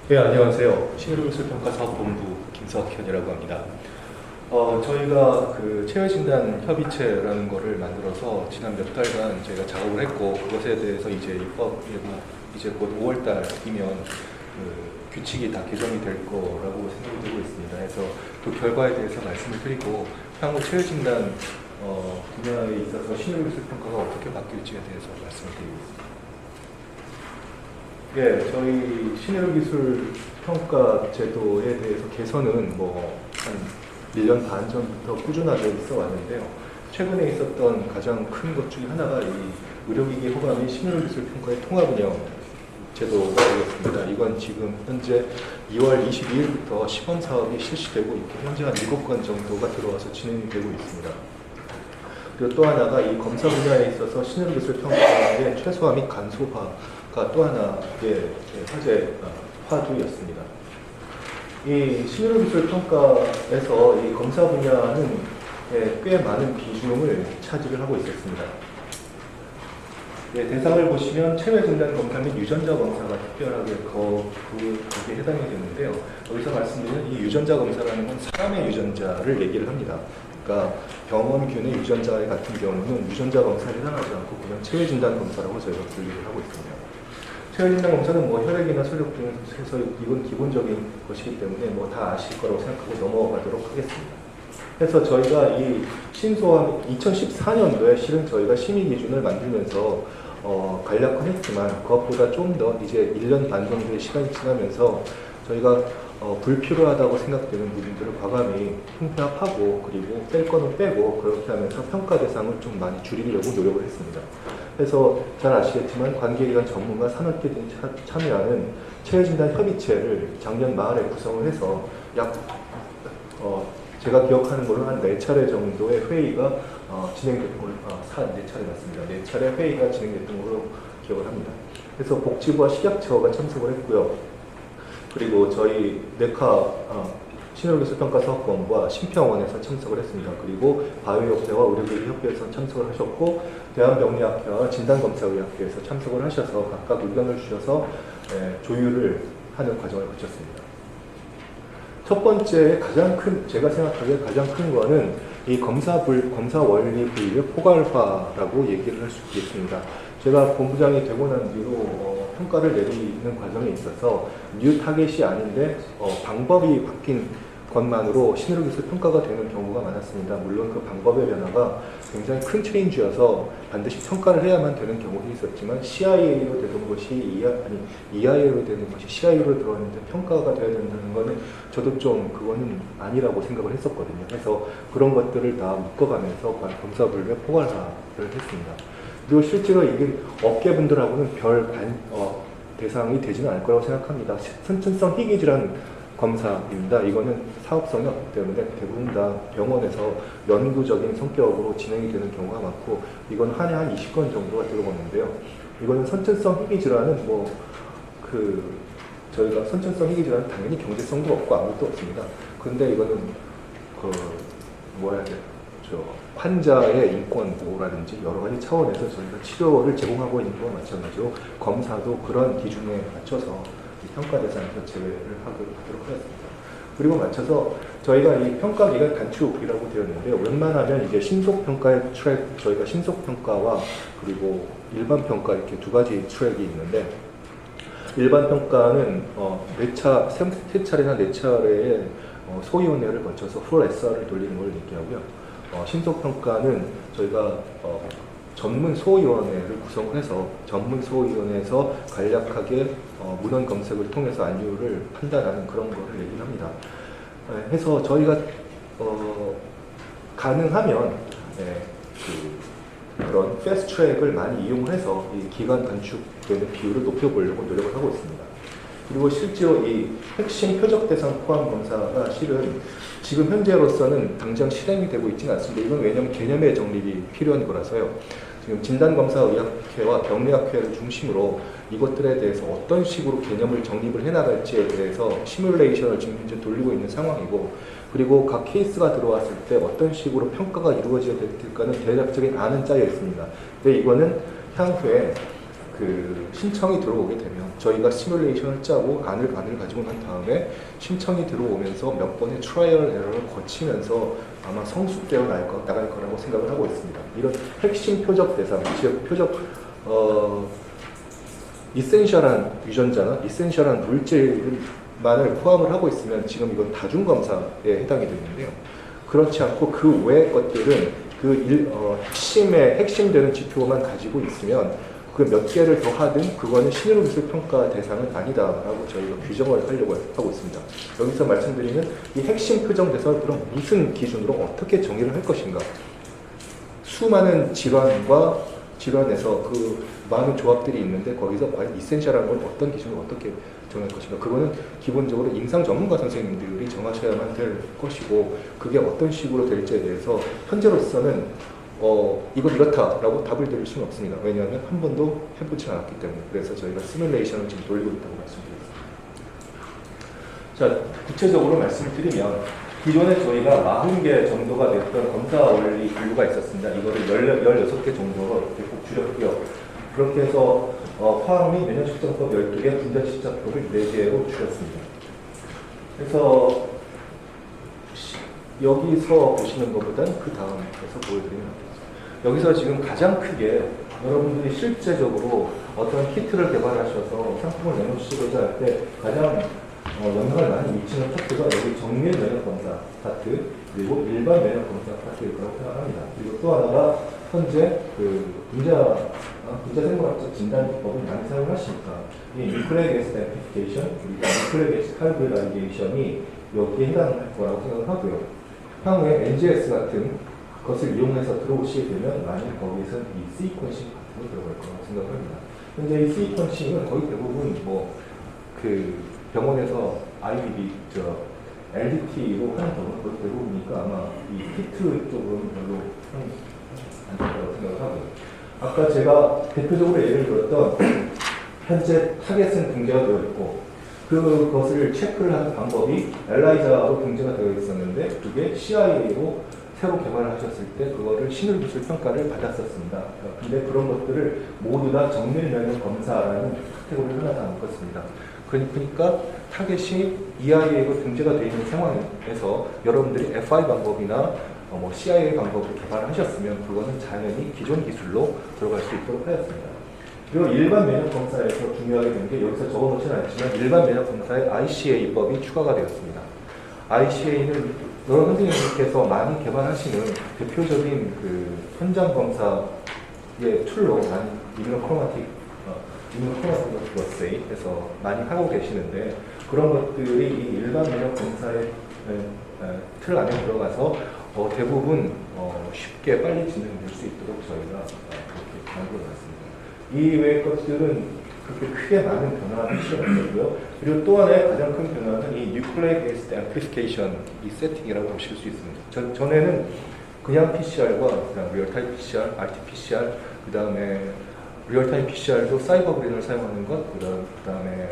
네, 안녕하세요. 신의료기술평가사업본부 김석현이라고 합니다. 저희가 그 체외진단 협의체라는 거를 만들어서 지난 몇 달간 저희가 작업을 했고, 그것에 대해서 이제 입법이 이제 곧 5월 달이면 그 규칙이 다 개정이 될 거라고 생각이 되고 있습니다. 그래서 그 결과에 대해서 말씀을 드리고, 향후 체외진단 분야에 있어서 신의료기술평가가 어떻게 바뀔지에 대해서 말씀을 드리겠습니다. 예, 저희 신의료기술 평가 제도에 대해서 개선은 한 1년 반 전부터 꾸준하게 있어 왔는데요. 최근에 있었던 가장 큰 것 중에 하나가 이 의료기기 허가 및 신의료기술 평가의 통합 운영 제도가 되겠습니다. 이건 지금 현재 2월 22일부터 시범 사업이 실시되고 있고, 현재 한 7건 정도가 들어와서 진행이 되고 있습니다. 그리고 또 하나가 이 검사 분야에 있어서 신의료기술 평가의 최소화 및 간소화가 또 하나의 화두였습니다. 이 신의료기술 평가에서 이 검사 분야는 꽤 많은 비중을 차지를 하고 있었습니다. 대상을 보시면 체외진단 검사 및 유전자 검사가 특별하게 거기에 해당이 되는데요. 여기서 말씀드리는 이 유전자 검사라는 건 사람의 유전자를 얘기를 합니다. 그러니까 병원균의 유전자 같은 경우는 유전자 검사에 해당하지 않고 그냥 체외진단 검사라고 저희가 분류를 하고 있습니다. 체외진단 검사는 혈액이나 서력 등에서 이건 기본적인 것이기 때문에 다 아실 거라고 생각하고 넘어가도록 하겠습니다. 그래서 저희가 이 신소함 2014년도에 실은 저희가 심의 기준을 만들면서 간략화 했지만 그것보다 좀 더 이제 1년 반 정도의 시간이 지나면서 저희가 불필요하다고 생각되는 부분들을 과감히 통폐합하고, 그리고 뺄 거는 빼고, 그렇게 하면서 평가 대상을 좀 많이 줄이려고 노력을 했습니다. 그래서 잘 아시겠지만 관계기관 전문가 산업계 등이 참여하는 체외진단 협의체를 작년 말에 구성을 해서 제가 기억하는 걸로 한 4차례 정도의 회의가 진행됐던 걸로, 4차례 맞습니다. 4차례 회의가 진행됐던 걸로 기억을 합니다. 그래서 복지부와 식약처가 참석을 했고요. 그리고 저희 네카 신의료기술평가사업본부와 심평원에서 참석을 했습니다. 그리고 바이오협회와 의료기기협회에서 참석을 하셨고, 대한병리학회와 진단검사의학회에서 참석을 하셔서 각각 의견을 주셔서 조율을 하는 과정을 거쳤습니다. 첫 번째 제가 생각하기에 가장 큰 거는 이 검사 원리 분류 포괄화라고 얘기를 할 수 있겠습니다. 제가 본부장이 되고 난 뒤로 평가를 내리는 과정에 있어서 뉴 타겟이 아닌데 방법이 바뀐 것만으로 신의료기술 평가가 되는 경우가 많았습니다. 물론 그 방법의 변화가 굉장히 큰 체인지여서 반드시 평가를 해야만 되는 경우도 있었지만, CIA로 되는 것이 EIA로 되는 것이 CIA로 들어왔는데 평가가 되어야 된다는 거는 저도 좀 그거는 아니라고 생각을 했었거든요. 그래서 그런 것들을 다 묶어가면서 검사 분류에 포괄화를 했습니다. 그리고 실제로 이게 업계분들하고는 대상이 되지는 않을 거라고 생각합니다. 선천성 희귀질환 검사입니다. 이거는 사업성이 없기 때문에 대부분 다 병원에서 연구적인 성격으로 진행이 되는 경우가 많고, 이건 한 해 한 20건 정도가 들어오는데요. 이거는 선천성 희귀질환은 저희가 선천성 희귀질환은 당연히 경제성도 없고 아무것도 없습니다. 그런데 이거는 환자의 인권 보호라든지 여러 가지 차원에서 저희가 치료를 제공하고 있는 것과 마찬가지로 검사도 그런 기준에 맞춰서 평가 대상에서 제외를 하도록 하겠습니다. 그리고 맞춰서 저희가 이 평가 기간 단축이라고 되었는데요. 웬만하면 이제 신속평가의 트랙, 저희가 신속평가와 그리고 일반평가 이렇게 두 가지 트랙이 있는데, 일반평가는 세 차례나 4차례의 소위원회를 거쳐서 풀 SR을 돌리는 걸 얘기하고요. 신속평가는 저희가 전문 소위원회를 구성해서 전문 소위원회에서 간략하게 문헌 검색을 통해서 안유를 판단하는 그런 거를 얘기를 합니다. 해서 저희가 가능하면 그런 패스트트랙을 많이 이용해서 이 기간 단축되는 비율을 높여보려고 노력을 하고 있습니다. 그리고 실제로 이 핵심 표적 대상 포함 검사가 실은 지금 현재로서는 당장 실행이 되고 있지는 않습니다. 이건 왜냐하면 개념의 정립이 필요한 거라서요. 지금 진단검사의학회와 병리학회를 중심으로 이것들에 대해서 어떤 식으로 개념을 정립을 해나갈지에 대해서 시뮬레이션을 지금 현재 돌리고 있는 상황이고, 그리고 각 케이스가 들어왔을 때 어떤 식으로 평가가 이루어져야 될까는 대략적인 안은 짜여 있습니다. 근데 이거는 향후에 그 신청이 들어오게 되면 저희가 시뮬레이션을 짜고 안을 가지고 난 다음에 신청이 들어오면서 몇 번의 트라이얼 에러를 거치면서 아마 성숙되어 나갈 거라고 생각을 하고 있습니다. 이런 핵심 표적 대상, 즉 표적 이센셜한 유전자나 이센셜한 물질만을 포함을 하고 있으면 지금 이건 다중검사에 해당이 되는데요. 그렇지 않고 그 외의 것들은 핵심되는 지표만 가지고 있으면 그 몇 개를 더 하든 그거는 신의로 기술 평가 대상은 아니다라고 저희가 규정을 하려고 하고 있습니다. 여기서 말씀드리는 이 핵심 표적 대상을 그럼 무슨 기준으로 어떻게 정의를 할 것인가? 수많은 질환에서 그 많은 조합들이 있는데 거기서 과연 이센셜한 걸 어떤 기준으로 어떻게 정할 것인가? 그거는 기본적으로 임상 전문가 선생님들이 정하셔야만 될 것이고 그게 어떤 식으로 될지에 대해서 현재로서는 이건 이렇다라고 답을 드릴 수는 없습니다. 왜냐하면 한 번도 해보지 않았기 때문에. 그래서 저희가 시뮬레이션을 지금 돌리고 있다고 말씀드리겠습니다. 자, 구체적으로 말씀을 드리면 기존에 저희가 40개 정도가 됐던 검사 원리 분류가 있었습니다. 이거를 16개 정도로 이렇게 꼭 줄였고요. 그렇게 해서 화학 및 면역 측정법 12개, 분자 시작표를 4개로 줄였습니다. 그래서 여기서 보시는 것보다는 그 다음에서 보여드리면 됩니다. 여기서 지금 가장 크게 여러분들이 실제적으로 어떤 키트를 개발하셔서 상품을 내놓으시고자 할 때 가장 영향을 많이 미치는 파트가 여기 정밀 면역 검사 파트 그리고 일반 면역 검사 파트일 거라고 생각합니다. 그리고 또 하나가 현재 그 분자 생물학적 진단 기법을 많이 사용하시니까 이 뉴클레이크 애시드 앰플리피케이션 그리고 뉴클레이크 애시드 하이브리다이제이션이 여기에 해당할 거라고 생각을 하고요. 향후에 NGS 같은 것을 이용해서 들어오시게 되면 만약 거기에서 이 시퀀싱 같은 거 들어갈 거라고 생각을 합니다. 현재 이 시퀀싱은 거의 대부분 그 병원에서 IBD, LDT로 하는 경우는 거의 대부분이니까 아마 이 키트 쪽으로는 별로 안 될 거라고 생각을 하고요. 아까 제가 대표적으로 예를 들었던 현재 타겟은 등재가 되어 있고 그것을 체크를 하는 방법이 엘라이자로 등재가 되어 있었는데 그게 CIA로 새로 개발을 하셨을 때 그거를 신의기술 평가를 받았었습니다. 근데 그런 것들을 모두 다 정밀 면역 검사라는 카테고리를 하나 다 묶었습니다. 그러니까 타겟이 EIA로 등재가 되어 있는 상황에서 여러분들이 FI 방법이나 CIA 방법을 개발하셨으면 그거는 당연히 기존 기술로 들어갈 수 있도록 하였습니다. 그리고 일반 면역 검사에서 중요하게 된 게 여기서 적어놓지는 않지만 일반 면역 검사에 ICA법이 추가가 되었습니다. ICA는 여러 선생님께서 많이 개발하시는 대표적인 그 현장 검사의 툴로 많이 이뮤노크로마틱 어세이에서 많이 하고 계시는데 그런 것들이 이 일반 면역 검사의 틀 안에 들어가서 대부분 쉽게 빨리 진행될 수 있도록 저희가 그렇게 만들어놨습니다. 이 외의 것들은 그렇게 크게 많은 변화는 실현되고요. 그리고 또 하나의 가장 큰 변화는 이 뉴클레이크 애시드 앰플리피케이션 이 세팅이라고 보실 수 있습니다. 전에는 그냥 PCR과 그다음 리얼타임 PCR, RT-PCR, 그다음에 리얼타임 PCR도 사이버그린을 사용하는 것, 그다음에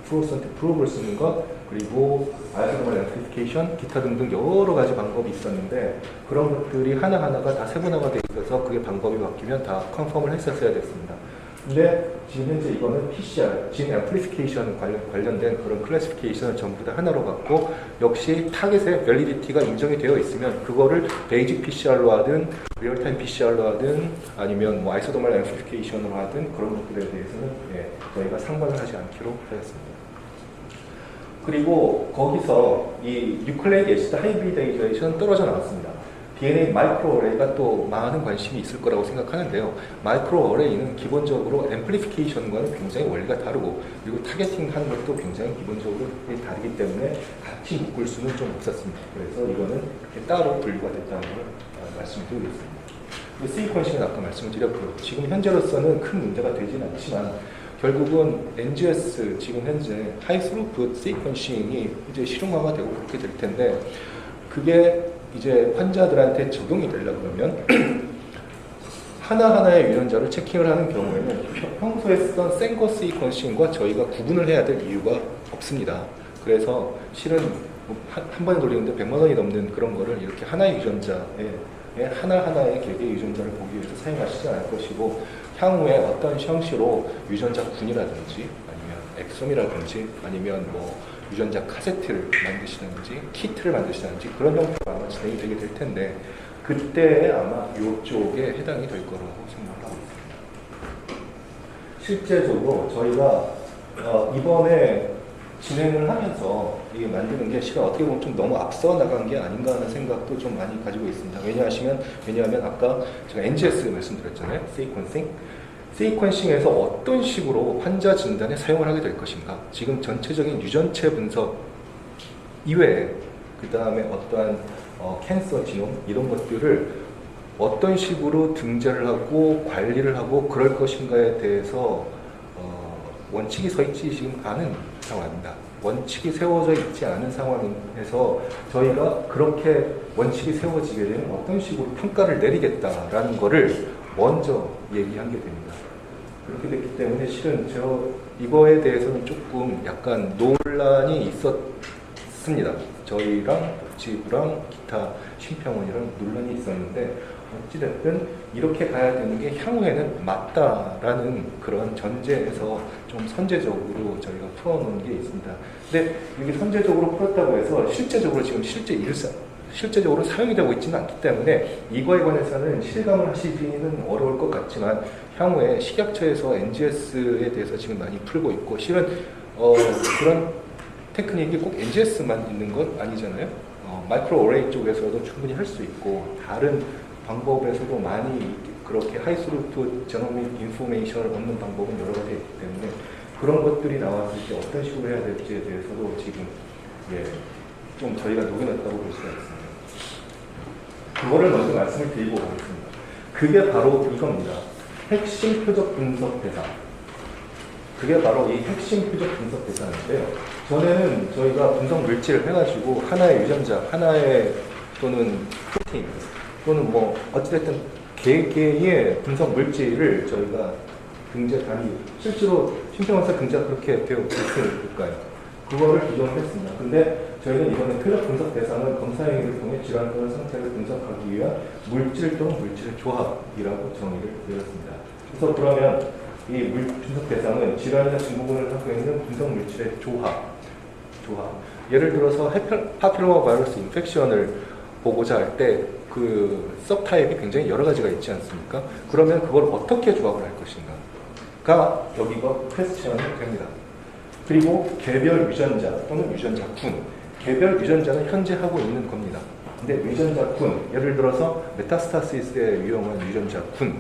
플루오선트 프로브를 쓰는 것, 그리고 아이소토멀 앰플리피케이션, 기타 등등 여러 가지 방법이 있었는데 그런 것들이 하나하나가 다 세분화가 되어 있어서 그게 방법이 바뀌면 다 컨펌을 했었어야 됐습니다. 근데 지금 현재 이거는 PCR, 진 앰플리피케이션 관련된 그런 클래시피케이션을 전부 다 하나로 갖고 역시 타겟의 밸리디티가 인정이 되어 있으면 그거를 베이직 PCR로 하든 리얼타임 PCR로 하든 아니면 아이소토멀 앰플리피케이션으로 하든 그런 것들에 대해서는 저희가 상관을 하지 않기로 하였습니다. 그리고 거기서 이 뉴클레이크 애시드 하이브리다이제이션 떨어져 나왔습니다. DNA 마이크로 어레이가 또 많은 관심이 있을 거라고 생각하는데요. 마이크로 어레이는 기본적으로 앰플리피케이션과는 굉장히 원리가 다르고 그리고 타겟팅하는 것도 굉장히 기본적으로 다르기 때문에 같이 묶을 수는 좀 없었습니다. 그래서 이거는 이렇게 따로 분류가 됐다는 걸 말씀드리겠습니다. 시퀀싱은 아까 말씀을 드렸고요. 지금 현재로서는 큰 문제가 되지는 않지만 결국은 NGS 지금 현재 하이스루풋 시퀀싱이 이제 실용화가 되고 그렇게 될 텐데 그게 이제 환자들한테 적용이 되려고 그러면 하나하나의 유전자를 체킹을 하는 경우에는 평소에 쓰던 생거 시퀀싱과 저희가 구분을 해야 될 이유가 없습니다. 그래서 실은 한 번에 돌리는데 100만 원이 넘는 그런 거를 이렇게 하나의 유전자에 하나하나의 개개의 유전자를 보기 위해서 사용하시지 않을 것이고 향후에 어떤 형식으로 유전자 군이라든지 아니면 엑솜이라든지 아니면 뭐 유전자 카세트를 만드시든지 키트를 만드시든지 그런 형태로 아마 진행이 되게 될 텐데 그때에 아마 이쪽에 해당이 될 거라고 생각을 하고 있습니다. 실제적으로 저희가 이번에 진행을 하면서 이게 만드는 게 실은 어떻게 보면 좀 너무 앞서 나간 게 아닌가 하는 생각도 좀 많이 가지고 있습니다. 왜냐하면 아까 제가 NGS 말씀드렸잖아요. 시퀀싱에서 어떤 식으로 환자 진단에 사용을 하게 될 것인가. 지금 전체적인 유전체 분석 이외에 그 다음에 어떠한 캔서 지놈 이런 것들을 어떤 식으로 등재를 하고 관리를 하고 그럴 것인가에 대해서 원칙이 서 있지 지금 않은 상황입니다. 원칙이 세워져 있지 않은 상황에서 저희가 그렇게 원칙이 세워지게 되면 어떤 식으로 평가를 내리겠다라는 거를 먼저 얘기하게 됩니다. 그렇게 됐기 때문에 실은 이거에 대해서는 조금 약간 논란이 있었습니다. 저희랑 복지부랑 기타 심평원이랑 논란이 있었는데 어찌됐든 이렇게 가야 되는 게 향후에는 맞다라는 그런 전제에서 좀 선제적으로 저희가 풀어놓은 게 있습니다. 근데 이게 선제적으로 풀었다고 해서 실제적으로 지금 실제적으로 사용이 되고 있지는 않기 때문에 이거에 관해서는 실감을 하시기는 어려울 것 같지만 향후에 식약처에서 NGS에 대해서 지금 많이 풀고 있고 실은 그런 테크닉이 꼭 NGS만 있는 건 아니잖아요. 마이크로 어레이 쪽에서도 충분히 할 수 있고 다른 방법에서도 많이 그렇게 하이스루트 제노믹 인포메이션을 얻는 방법은 여러 가지 있기 때문에 그런 것들이 나왔을 때 어떤 식으로 해야 될지에 대해서도 지금 좀 저희가 녹여놨다고 볼 수가 있습니다. 그거를 먼저 말씀을 드리고 가겠습니다. 그게 바로 이겁니다. 핵심 표적 분석 대상. 그게 바로 이 핵심 표적 분석 대상인데요. 전에는 저희가 분석 물질을 해가지고 하나의 유전자, 하나의 또는 프로테인 또는 뭐 어찌됐든 개개의 분석 물질을 저희가 실제로 심평원사 등재가 그렇게 되어 있을까요? 그거를 기존을 했습니다. 근데 저희는 이번에 표적 분석 대상은 검사 행위를 통해 질환 또는 상태를 분석하기 위한 물질 또는 물질의 조합이라고 정의를 내렸습니다. 그래서 그러면 이 분석 대상은 질환이나 증후군을 하고 있는 분석 물질의 조합. 예를 들어서 파필로마 바이러스 인펙션을 보고자 할 때 그 서브타입이 굉장히 여러 가지가 있지 않습니까? 그러면 그걸 어떻게 조합을 할 것인가가 여기가 퀘스천이 됩니다. 그리고 개별 유전자 또는 유전자군. 개별 유전자는 현재 하고 있는 겁니다. 근데 유전자군, 예를 들어서 메타스타시스에 유용한 유전자군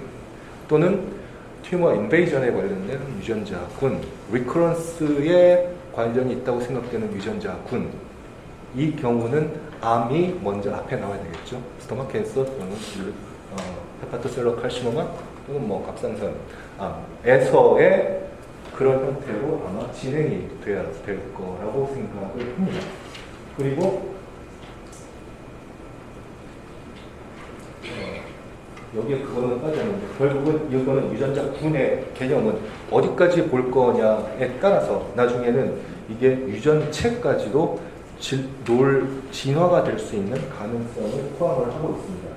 또는 튜머 인베이전에 관련된 유전자군, 리커런스에 관련이 있다고 생각되는 유전자군. 이 경우는 암이 먼저 앞에 나와야 되겠죠. 스토막 캔서 또는 헤파토셀러 칼시노마 또는 뭐 갑상선 암에서의 그런 형태로 아마 진행이 돼야 될 거라고 생각을 합니다. 그리고 여기에 그거는 빠졌는데 결국은 이거는 유전자군의 개념은 어디까지 볼 거냐에 따라서 나중에는 이게 유전체까지도 진화가 될 수 있는 가능성을 포함을 하고 있습니다.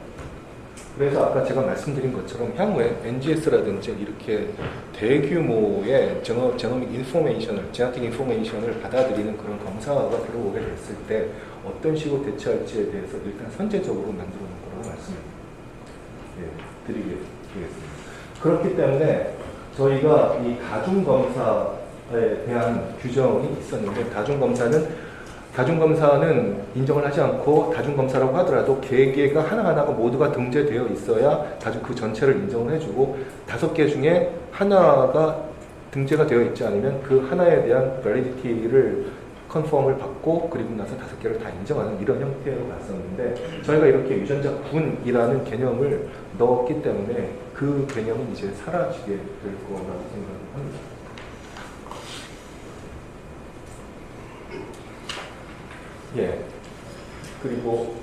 그래서 아까 제가 말씀드린 것처럼 향후에 NGS라든지 이렇게 대규모의 제노믹 인포메이션을, 제네틱 인포메이션을 받아들이는 그런 검사가 들어오게 됐을 때 어떤 식으로 대처할지에 대해서 일단 선제적으로 만들어 놓은 거라고 말씀을 드리겠습니다. 그렇기 때문에 저희가 이 다중검사에 대한 규정이 있었는데 다중검사는 인정을 하지 않고 다중검사라고 하더라도 개개가 하나하나가 모두가 등재되어 있어야 그 전체를 인정을 해주고 5개 중에 하나가 등재가 되어 있지 않으면 그 하나에 대한 validity를 컨펌을 받고 그리고 나서 5개를 다 인정하는 이런 형태로 갔었는데 저희가 이렇게 유전자군이라는 개념을 넣었기 때문에 그 개념은 이제 사라지게 될 거라고 생각을 합니다. 그리고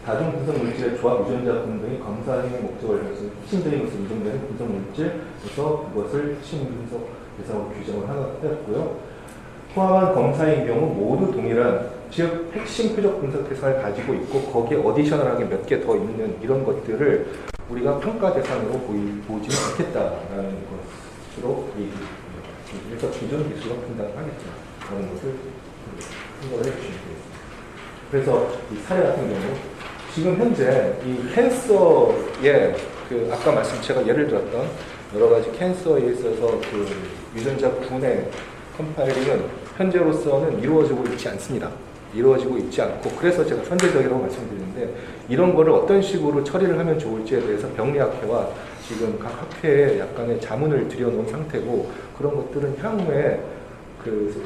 다중 분석 물질의 조합 유전자군 등의 검사 행위 목적을 위해서 핵심적인 것을 인정되는 분석 물질에서 그것을 핵심 분석 대상으로 규정을 하였고요. 포함한 검사인 경우 모두 동일한 핵심 표적 분석 대상을 가지고 있고 거기에 어디셔널하게 몇 개 더 있는 이런 것들을 우리가 평가 대상으로 보지는 않겠다라는 것으로 얘기합니다. 그래서 기존 기술로 판단하겠죠. 그런 것을 생각을 해주시면 되겠습니다. 그래서 이 사례 같은 경우 지금 현재 이 캔서의 아까 제가 예를 들었던 여러 가지 캔서에 있어서 그 유전자 분해 컴파일링은 현재로서는 이루어지고 있지 않습니다. 이루어지고 있지 않고, 그래서 제가 선제적이라고 말씀드리는데, 이런 거를 어떤 식으로 처리를 하면 좋을지에 대해서 병리학회와 지금 각 학회에 약간의 자문을 들여놓은 상태고, 그런 것들은 향후에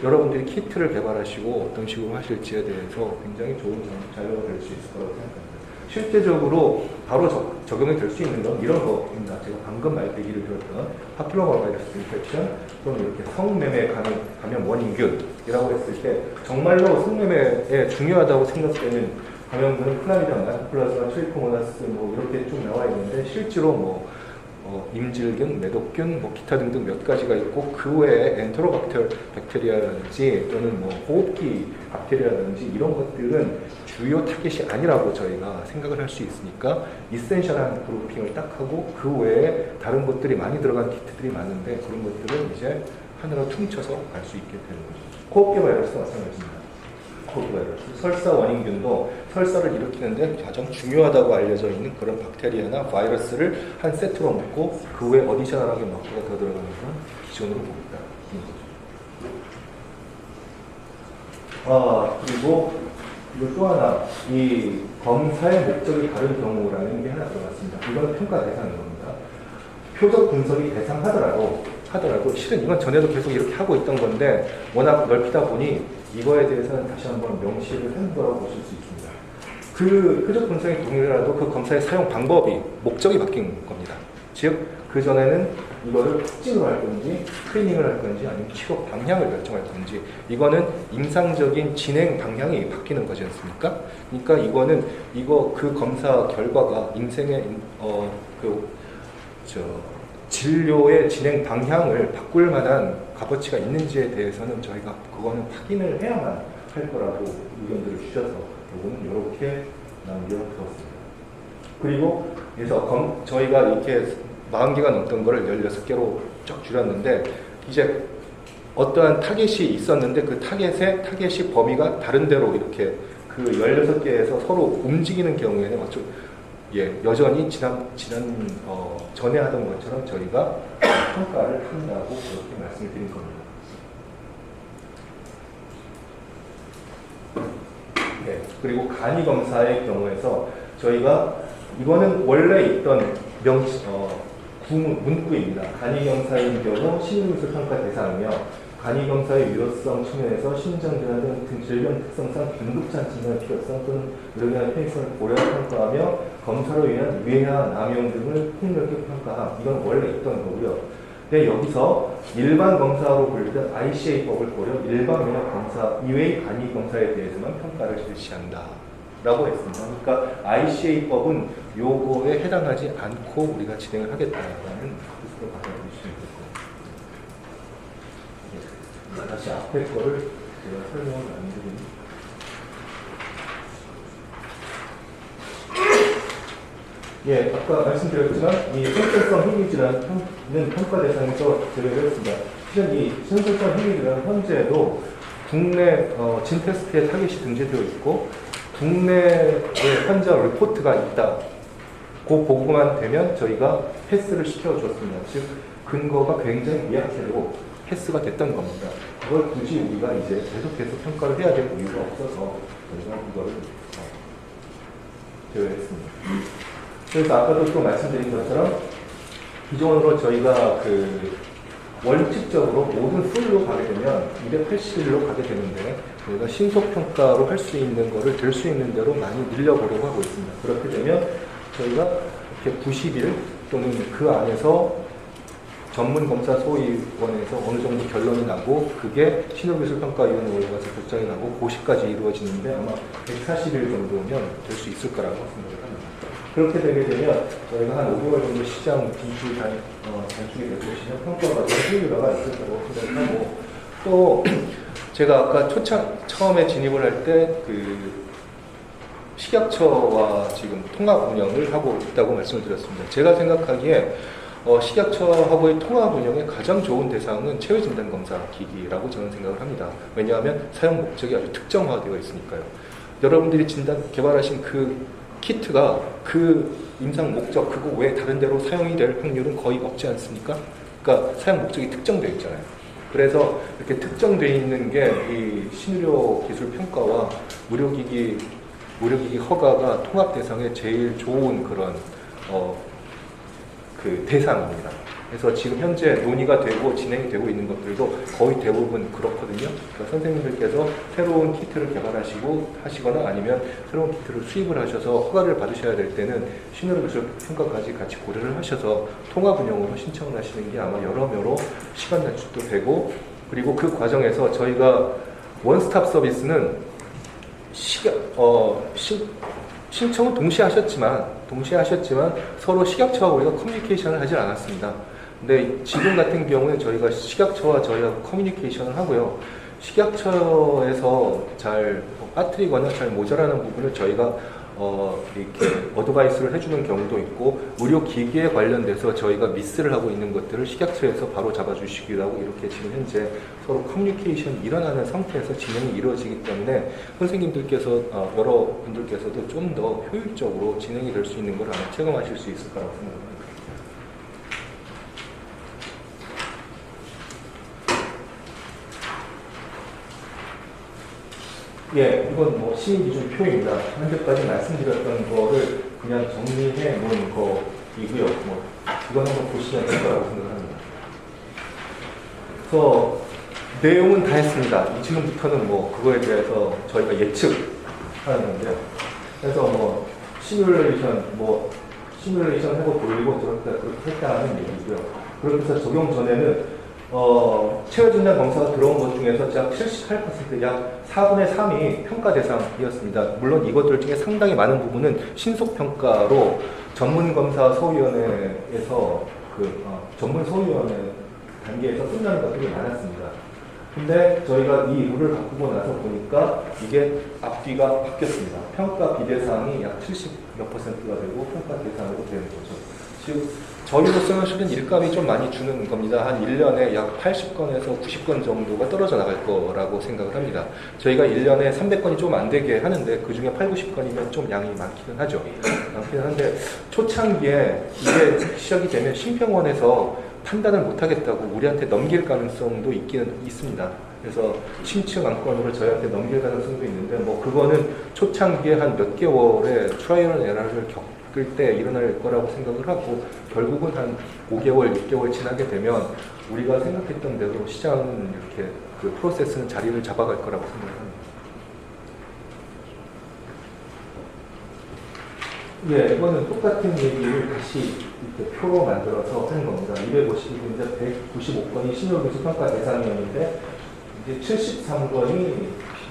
여러분들이 키트를 개발하시고 어떤 식으로 하실지에 대해서 굉장히 좋은 자료가 될 수 있을 거라고 생각합니다. 실제적으로 바로 적용이 될 수 있는 건 이런 거입니다. 제가 방금 얘기를 드렸던 파필로마 바이러스 인펙션 또는 이렇게 성매매 감염 원인균이라고 했을 때 정말로 성매매에 중요하다고 생각되는 감염군은 클라미디아, 마이코플라즈마, 트리코모나스 이렇게 쭉 나와 있는데, 실제로 임질균, 매독균, 기타 등등 몇 가지가 있고, 그 외에 엔테로박테리아라든지 또는 호흡기 박테리아라든지 이런 것들은 주요 타겟이 아니라고 저희가 생각을 할 수 있으니까 이센셜한 그룹핑을 딱 하고, 그 외에 다른 것들이 많이 들어간 키트들이 많은데 그런 것들은 이제 하나로 퉁쳐서 갈 수 있게 되는 거죠. 호흡기 바이러스도 마찬가지입니다. 호흡기 바이러스, 설사 원인균도 설사를 일으키는데 가장 중요하다고 알려져 있는 그런 박테리아나 바이러스를 한 세트로 먹고, 그 외에 어디셔널하게 몇 개가 더 들어가는 건 기존으로 봅니다. 그리고 또 하나, 이 검사의 목적이 다른 경우라는 게 하나 들어갔습니다. 이건 평가 대상인 겁니다. 표적 분석이 대상하더라도 실은 이건 전에도 계속 이렇게 하고 있던 건데 워낙 넓히다 보니 이거에 대해서는 다시 한번 명시를 한 거라고 보실 수 있습니다. 그 표적 분석이 동일하더라도 그 검사의 사용 방법이, 목적이 바뀐 겁니다. 즉, 그전에는 이거를 특징으로 할 건지, 스크리닝을 할 건지, 아니면 치료 방향을 결정할 건지, 이거는 임상적인 진행 방향이 바뀌는 거지 않습니까? 그러니까 이거는 그 검사 결과가 인생의 진료의 진행 방향을 바꿀 만한 값어치가 있는지에 대해서는 저희가 그거는 확인을 해야만 할 거라고 의견들을 주셔서 이거는 이렇게 들었습니다. 그리고 그래서 저희가 이렇게 40개가 넘던 거를 16개로 쫙 줄였는데, 이제 어떠한 타겟이 있었는데 그 타겟이 범위가 다른 데로 이렇게 그 16개에서 서로 움직이는 경우에는 여전히 전에 하던 것처럼 저희가 평가를 한다고 그렇게 말씀을 드린 겁니다. 네, 그리고 간이 검사의 경우에서 저희가 이거는 원래 있던 문구입니다. 간이검사의 경우 신유기술 평가 대상이며, 간이검사의 유효성 측면에서 심장질환 등 질병 특성상 긴급한 진단의 필요성 또는 의료기관의 편의성을 고려해 평가하며 검사로 인한 위해나 남용 등을 폭넓게 평가함. 이건 원래 있던 거고요. 근데 여기서 일반 검사로 불리던 ICA법을 고려 일반 면역 검사 이외의 간이검사에 대해서만 평가를 실시한다 라고 했습니다. 그러니까 ICA법은 요거에 해당하지 않고 우리가 진행을 하겠다라는 뜻으로 받아들이시면 되고, 다시 앞에 거를 제가 설명을 안 드립니다. 아까 말씀드렸지만 이 sensor성 희귀질환은 평가 대상에서 제외를 했습니다. 실은 이 sensor성 희귀질환은 현재도 국내 진 테스트에 타겟이 등재되어 있고 국내에 환자 리포트가 있다. 그 보고만 되면 저희가 패스를 시켜줬습니다. 즉 근거가 굉장히 미약해도 패스가 됐던 겁니다. 그걸 굳이 우리가 이제 계속해서 평가를 해야 될 이유가 없어서 저희가 이거를 제외했습니다. 그래서 아까도 또 말씀드린 것처럼 기존으로 저희가 원칙적으로 모든 풀로 가게 되면 280일로 가게 되는데 저희가 신속평가로 할 수 있는 거를 될 수 있는 대로 많이 늘려보려고 하고 있습니다. 그렇게 되면 저희가 이렇게 90일 또는 그 안에서 전문검사 소위원회에서 어느 정도 결론이 나고 그게 신호기술평가위원회 올라가서 결정이 나고 고시까지 이루어지는데 아마 140일 정도면 될 수 있을 거라고 생각을 합니다. 그렇게 되게 되면 저희가 한 5개월 정도 시장 진출이 단축이 되고 있으면 평가가 더 효율화가 있을 거라고 생각하고, 또 제가 아까 처음에 진입을 할 때 식약처와 지금 통합 운영을 하고 있다고 말씀을 드렸습니다. 제가 생각하기에 식약처하고의 통합 운영의 가장 좋은 대상은 체외진단검사 기기라고 저는 생각을 합니다. 왜냐하면 사용 목적이 아주 특정화되어 있으니까요. 여러분들이 개발하신 그 키트가 그 임상 목적, 그거 외에 다른 데로 사용이 될 확률은 거의 없지 않습니까? 그러니까 사용 목적이 특정되어 있잖아요. 그래서 이렇게 특정되어 있는 게 이 신의료 기술 평가와 의료기기 허가가 통합 대상에 제일 좋은 그런 그 대상입니다. 그래서 지금 현재 논의가 되고 진행이 되고 있는 것들도 거의 대부분 그렇거든요. 그러니까 선생님들께서 새로운 키트를 하시거나 아니면 새로운 키트를 수입을 하셔서 허가를 받으셔야 될 때는 신의료 기술 평가까지 같이 고려를 하셔서 통합 운영으로 신청을 하시는 게 아마 여러모로 시간 단축도 되고, 그리고 그 과정에서 저희가 원스톱 서비스는 신청은 동시에 하셨지만 서로 식약처와 우리가 커뮤니케이션을 하지 않았습니다. 근데 지금 같은 경우에 저희가 식약처와 저희하고 커뮤니케이션을 하고요. 식약처에서 잘 빠뜨리거나 잘 모자라는 부분을 저희가 이렇게 어드바이스를 해주는 경우도 있고, 의료기기에 관련돼서 저희가 미스를 하고 있는 것들을 식약처에서 바로 잡아주시기도 하고, 이렇게 지금 현재 서로 커뮤니케이션이 일어나는 상태에서 진행이 이루어지기 때문에 선생님들께서 여러분들께서도 좀 더 효율적으로 진행이 될 수 있는 걸 아마 체감하실 수 있을 거라고 생각합니다. 예, 이건 뭐 시행기준 표입니다. 현재까지 말씀드렸던 거를 그냥 정리해 놓은 거이고요. 뭐 이건 한번 보시면 될 거라고 생각합니다. 그래서 내용은 다 했습니다. 지금부터는 뭐 그거에 대해서 저희가 예측하는 건데요. 그래서 뭐 시뮬레이션 하고 돌리고 그렇게 했다는 얘기고요. 그렇게 해서 적용 전에는 체외진단 검사가 들어온 것 중에서 약 78%, 약 4분의 3이 평가 대상이었습니다. 물론 이것들 중에 상당히 많은 부분은 신속평가로 전문검사소위원회에서 전문 소위원회 단계에서 끝나는 것들이 많았습니다. 근데 저희가 이 룰을 바꾸고 나서 보니까 이게 앞뒤가 바뀌었습니다. 평가 비대상이 약 70몇 %가 되고 평가 대상으로 되는 거죠. 즉 저희로서는 실은 일감이 좀 많이 주는 겁니다. 한 1년에 약 80건에서 90건 정도가 떨어져 나갈 거라고 생각을 합니다. 저희가 1년에 300건이 좀 안 되게 하는데 그 중에 8, 90건이면 좀 양이 많기는 하죠. 많기는 한데 초창기에 이게 시작이 되면 심평원에서 판단을 못하겠다고 우리한테 넘길 가능성도 있기는 있습니다. 그래서 심층 안건으로 저희한테 넘길 가능성도 있는데 뭐 그거는 초창기에 한 몇 개월의 트라이얼 앤 에러를 겪을 때 일어날 거라고 생각을 하고, 결국은 한 5개월, 6개월 지나게 되면 우리가 생각했던 대로 시장은 이렇게 그 프로세스는 자리를 잡아갈 거라고 생각합니다. 예, 이거는 똑같은 얘기를 다시 이렇게 표로 만들어서 하는 겁니다. 252분인데 195건이 신의료기술 평가 대상이었는데 이제 73건이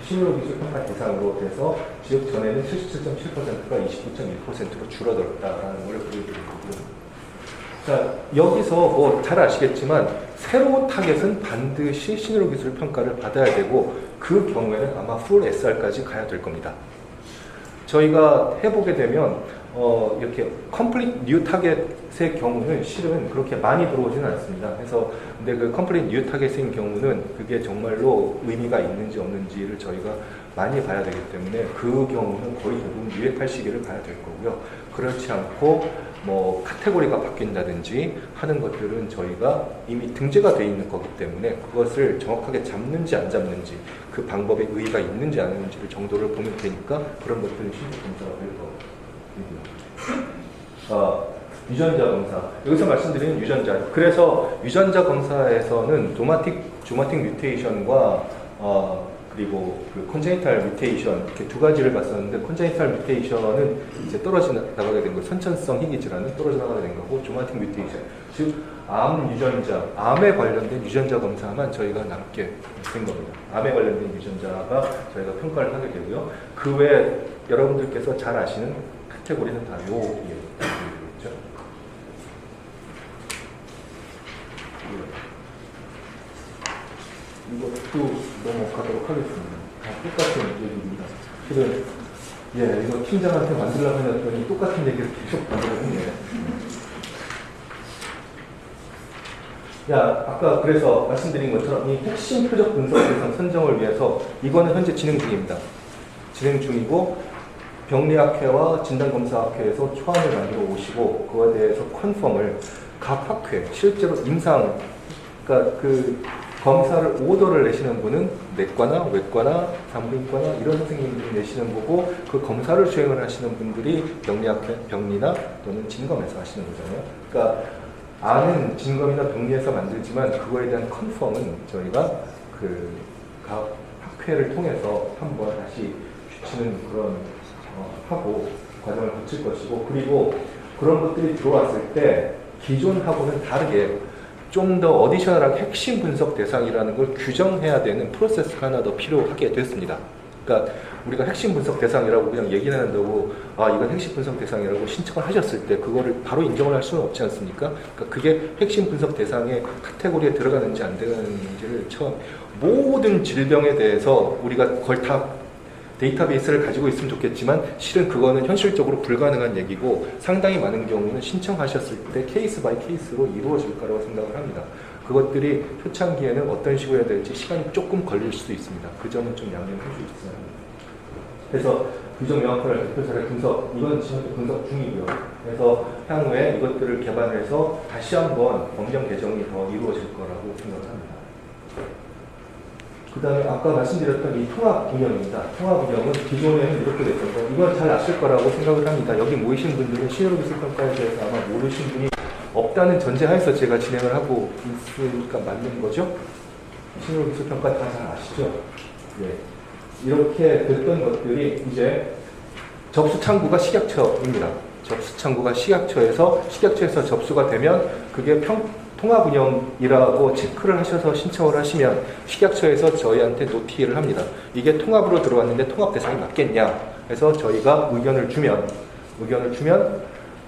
신의료기술 평가 대상으로 돼서 지역 전에는 77.7%가 29.1%로 줄어들었다라는 걸 보여드리는 거고요. 자, 여기서 뭐 잘 아시겠지만 새로운 타겟은 반드시 신의료기술 평가를 받아야 되고, 그 경우에는 아마 풀 SR까지 가야 될 겁니다. 저희가 해보게 되면 이렇게 컴플릿 뉴 타겟의 경우는 실은 그렇게 많이 들어오지는 않습니다. 그래서 근데 그 컴플릿 뉴 타겟인 경우는 그게 정말로 의미가 있는지 없는지를 저희가 많이 봐야 되기 때문에 그 경우는 거의 대부분 유예할 시기를 봐야 될 거고요. 그렇지 않고 뭐 카테고리가 바뀐다든지 하는 것들은 저희가 이미 등재가 되어 있는 거기 때문에 그것을 정확하게 잡는지 안 잡는지, 그 방법에 의의가 있는지 안 있는지를 정도를 보면 되니까 그런 것들은 신속 검사가 될 거고요. 유전자 검사. 여기서 말씀드리는 유전자. 그래서 유전자 검사에서는 조마틱 뮤테이션과 그리고 그 컨제니탈 뮤테이션, 이렇게 두 가지를 봤었는데, 컨제니탈 뮤테이션은 이제 떨어져 나가게 된 거, 선천성 희귀 질환은 떨어져 나가게 된 거고, 조마틱 뮤테이션, 즉 암 유전자, 암에 관련된 유전자 검사만 저희가 남게 된 겁니다. 암에 관련된 유전자가 저희가 평가를 하게 되고요. 그 외에 여러분들께서 잘 아시는 카테고리는 다 여기에 있죠. 이것도 넘어가도록 하겠습니다. 다 똑같은 얘기입니다. 실은 예, 이거 팀장한테 만들려고 했더니 똑같은 얘기를 계속 만들었네. 야, 아까 그래서 말씀드린 것처럼 이 핵심 표적 분석 대상 선정을 위해서 이거는 현재 진행 중입니다. 진행 중이고 병리학회와 진단검사학회에서 초안을 만들어 오시고 그거에 대해서 컨펌을 각 학회, 실제로 임상, 그러니까 그 검사를 오더를 내시는 분은 내과나 외과나 산부인과나 이런 선생님들이 내시는 거고 그 검사를 수행을 하시는 분들이 병리학회, 병리나 또는 진검에서 하시는 거잖아요. 그러니까 아는 진검이나 병리에서 만들지만 그거에 대한 컨펌은 저희가 그 각 학회를 통해서 한번 다시 비치는 그런 하고 과정을 거칠 것이고 그리고 그런 것들이 들어왔을 때 기존하고는 다르게 좀 더 어디셔널하게 핵심 분석 대상이라는 걸 규정해야 되는 프로세스가 하나 더 필요하게 됐습니다. 그러니까 우리가 핵심 분석 대상이라고 그냥 얘기는 한다고 이건 핵심 분석 대상이라고 신청을 하셨을 때 그거를 바로 인정을 할 수는 없지 않습니까? 그러니까 그게 핵심 분석 대상의 카테고리에 들어가는지 안 들어가는지를 처음 모든 질병에 대해서 우리가 그걸 다 데이터베이스를 가지고 있으면 좋겠지만 실은 그거는 현실적으로 불가능한 얘기고 상당히 많은 경우는 신청하셨을 때 케이스 바이 케이스로 이루어질 거라고 생각을 합니다. 그것들이 초창기에는 어떤 식으로 해야 될지 시간이 조금 걸릴 수도 있습니다. 그 점은 좀 양념해 주셨어요. 그래서 규정 명확화를 대표사례 분석, 이건 지금 분석 중이고요. 그래서 향후에 이것들을 개발해서 다시 한번 법령 개정이 더 이루어질 거라고 생각을 합니다. 그 다음에 아까 말씀드렸던 이 통합 운영입니다. 통합 운영은 기존에는 이렇게 됐던 거, 이건 잘 아실 거라고 생각을 합니다. 여기 모이신 분들은 신의로기술평가에 대해서 아마 모르신 분이 없다는 전제하에서 제가 진행을 하고 있으니까 맞는 거죠? 신의로기술평가 다 잘 아시죠? 네. 이렇게 됐던 것들이 이제 접수창구가 식약처입니다. 접수창구가 식약처에서 접수가 되면 그게 통합운영이라고 체크를 하셔서 신청을 하시면 식약처에서 저희한테 노티를 합니다. 이게 통합으로 들어왔는데 통합 대상이 맞겠냐? 그래서 저희가 의견을 주면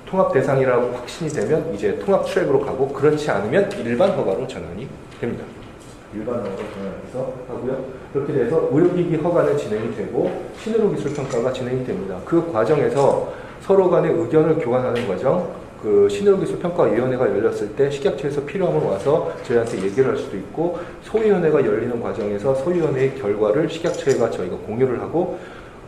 통합 대상이라고 확신이 되면 이제 통합 트랙으로 가고 그렇지 않으면 일반 허가로 전환이 됩니다. 일반 허가로 전환해서 하고요. 그렇게 돼서 의료기기 허가는 진행이 되고 신의로기술평가가 진행이 됩니다. 그 과정에서 서로 간의 의견을 교환하는 과정, 그 신의로기술평가위원회가 열렸을 때 식약처에서 필요하면 와서 저희한테 얘기를 할 수도 있고 소위원회가 열리는 과정에서 소위원회의 결과를 식약처에가 저희가 공유를 하고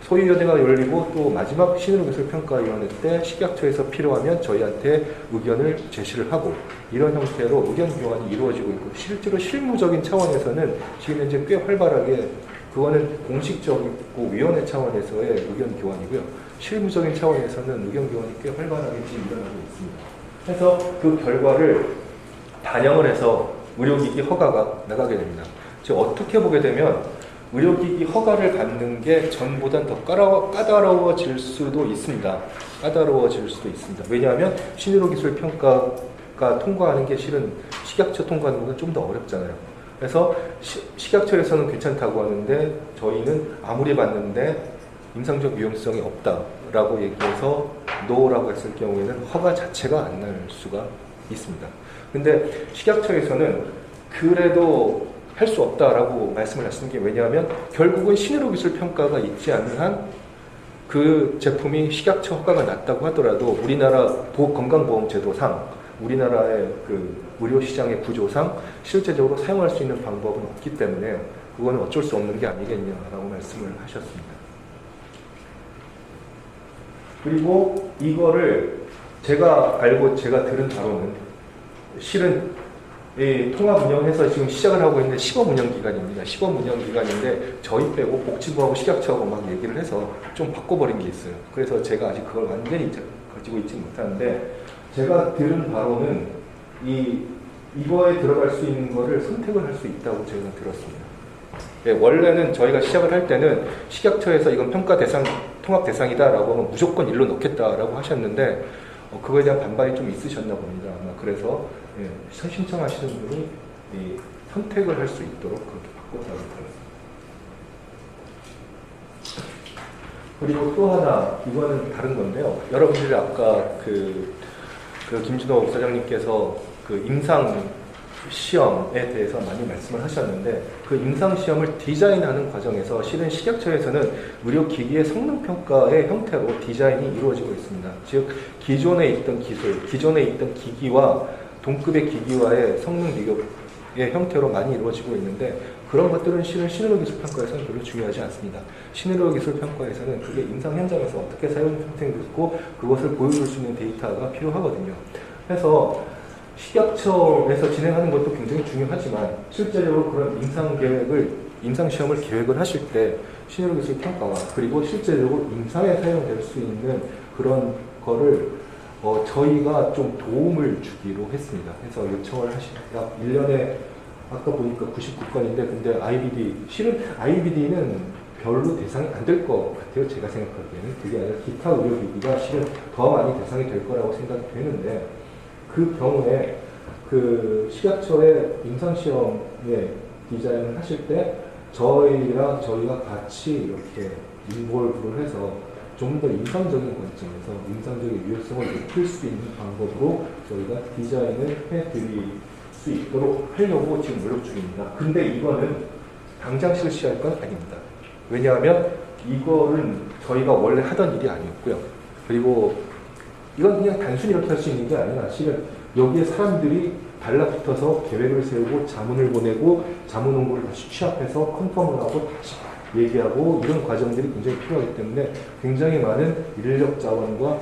소위원회가 열리고 또 마지막 신의로기술평가위원회 때 식약처에서 필요하면 저희한테 의견을 제시를 하고 이런 형태로 의견 교환이 이루어지고 있고 실제로 실무적인 차원에서는 지금 현재 꽤 활발하게 그거는 공식적이고 위원회 차원에서의 의견 교환이고요. 실무적인 차원에서는 의견 교환이 꽤 활발하게 지금 일어나고 있습니다. 그래서 그 결과를 반영을 해서 의료기기 허가가 나가게 됩니다. 즉 어떻게 보게 되면 의료기기 허가를 받는 게 전보단 더 까다로워질 수도 있습니다. 왜냐하면 신의로기술평가가 통과하는 게 실은 식약처 통과하는 것은 좀 더 어렵잖아요. 그래서 식약처에서는 괜찮다고 하는데 저희는 아무리 봤는데 임상적 위험성이 없다라고 얘기해서 노라고 했을 경우에는 허가 자체가 안 날 수가 있습니다. 근데 식약처에서는 그래도 할 수 없다라고 말씀을 하시는 게 왜냐하면 결국은 신의로기술평가가 있지 않는 한 그 제품이 식약처 허가가 났다고 하더라도 우리나라 건강보험제도상 우리나라의 그 의료시장의 구조상 실제적으로 사용할 수 있는 방법은 없기 때문에 그거는 어쩔 수 없는 게 아니겠냐라고 말씀을 하셨습니다. 그리고 이거를 제가 알고 제가 들은 바로는 실은 이 통합 운영해서 지금 시작을 하고 있는데 시범 운영 기간입니다. 시범 운영 기간인데 저희 빼고 복지부하고 식약처하고 막 얘기를 해서 좀 바꿔버린 게 있어요. 그래서 제가 아직 그걸 완전히 가지고 있지 못하는데 제가 들은 바로는 이거에 들어갈 수 있는 거를 선택을 할 수 있다고 제가 들었습니다. 예, 원래는 저희가 시작을 할 때는 식약처에서 이건 평가 대상, 통합 대상이다라고 하면 무조건 일로 넣겠다라고 하셨는데 그거에 대한 반발이 좀 있으셨나 봅니다. 아마 그래서 신청하시는 분이 선택을 할 수 있도록 그렇게 바꿨다고 들었습니다. 그리고 또 하나 이거는 다른 건데요. 여러분들이 아까 그 김준호 사장님께서 그 임상 시험에 대해서 많이 말씀을 하셨는데 그 임상시험을 디자인하는 과정에서 실은 식약처에서는 의료기기의 성능평가의 형태로 디자인이 이루어지고 있습니다. 즉 기존에 있던 기술, 기존에 있던 기기와 동급의 기기와의 성능 비교의 형태로 많이 이루어지고 있는데 그런 것들은 실은 신의료기술평가에서는 별로 중요하지 않습니다. 신의료기술평가에서는 그게 임상 현장에서 어떻게 사용 형태됐고 그것을 보여줄 수 있는 데이터가 필요하거든요. 그래서 식약처에서 진행하는 것도 굉장히 중요하지만 실제적으로 그런 임상시험을 계획을 하실 때 신의료기술 평가와 그리고 실제적으로 임상에 사용될 수 있는 그런 거를 저희가 좀 도움을 주기로 했습니다. 그래서 요청을 약 1년에 아까 보니까 99건인데 근데 실은 IBD는 별로 대상이 안 될 것 같아요. 제가 생각하기에는. 그게 아니라 기타 의료기기가 실은 더 많이 대상이 될 거라고 생각이 되는데 그 경우에 그 식약처의 임상시험에 디자인을 하실 때 저희가 같이 이렇게 인볼브를 해서 좀 더 임상적인 관점에서 임상적인 유효성을 높일 수 있는 방법으로 저희가 디자인을 해드릴 수 있도록 하려고 지금 노력 중입니다. 근데 이거는 당장 실시할 건 아닙니다. 왜냐하면 이거는 저희가 원래 하던 일이 아니었고요. 그리고 이건 그냥 단순히 이렇게 할 수 있는 게 아니라 실은 여기에 사람들이 달라붙어서 계획을 세우고 자문을 보내고 자문 홍보를 다시 취합해서 컨펌을 하고 다시 얘기하고 이런 과정들이 굉장히 필요하기 때문에 굉장히 많은 인력 자원과